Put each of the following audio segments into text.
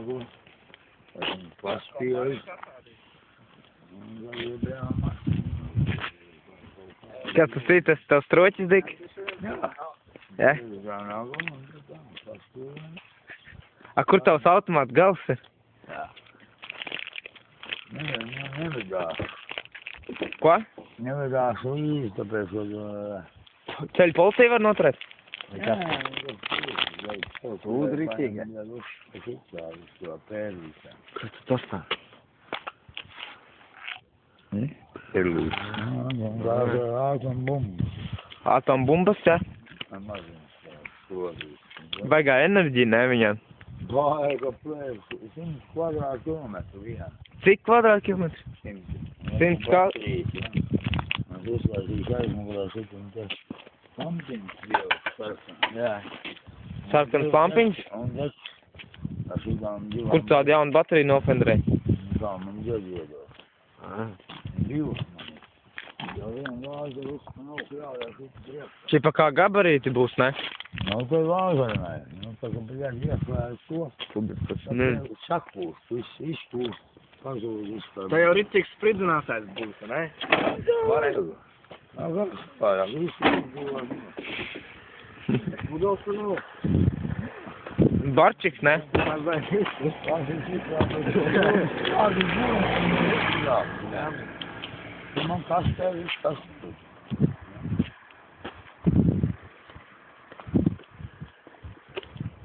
nagu paspīlis. Kas tas ir, tas tev stroķis, Dik? Jā. Ja? A, kur tavs automāts gals ir? Jā. Nevedās. Ko? Nevedās līdzi, tāpēc, ka... Ceļu policija var noturēt? Jā. Lūdzu, rītīgi. Kas tas tā? Perlīts. Atombumbas. Atombumbas, ja? Baigā enerģija, ne, viņam? Baigā plēs. 100 kvadrātkilometru vienā. Cik kvadrātkilometru? 100 kā? Man uzlaidīs aizmugurā šitam te pampiņas bija sarkana. Jā. Sarkans pampiņas? Un tas, šitām divām... Kur tāda jauna baterija nofendrēja? Tā man iedziedot. Divas man. Jau viena vāza nav jāvērš šit priekš. Čipa kā gabarīti būs, ne? Nav tai vāzainai. Nu, tā kā bļaļ iesvēr to. Sakūst, izkūst. Pazūd izskar. Tā jau rītīgs spridzinātājs būs, ne? Varētu. Pārāk, visu būvā. Budovs tu nav. Barčiks, ne? Man kas tev ir tas?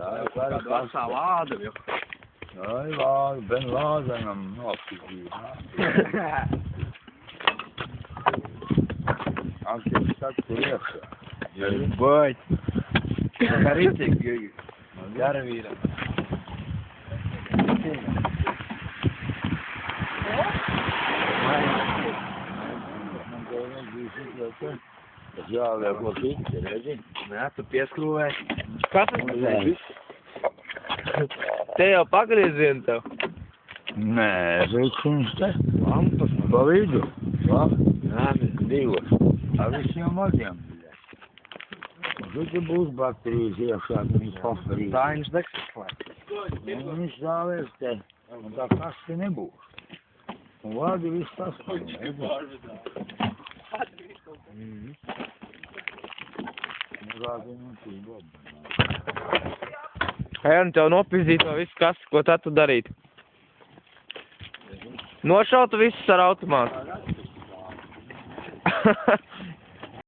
Tā jau kāda kasā vāda, jau. Ai, vāda, ben vādainam nopīdīja. Ankies saka, tur iekšā. Boj. Kā rītīgi, gara vīra. Tas jāliek ko šiti, redzi? Nē, tu pieskrūvēji. Kas tas ir? Te jau pagriezieni tev. Nē, rīkšums te. Lampas. Pa vidu. Jā, divas. A visiem maziem. Šiti būs baterijas iekšā, ka viņš pafarīs. Tā viņš dekslēt. Viņš zāvēs te. Un tā kasti nebūs. Un vādi viss tas paņem. Ej, un tev nopizdīt to visu kastu, ko tad tu darītu? Nošautu visus ar automātu.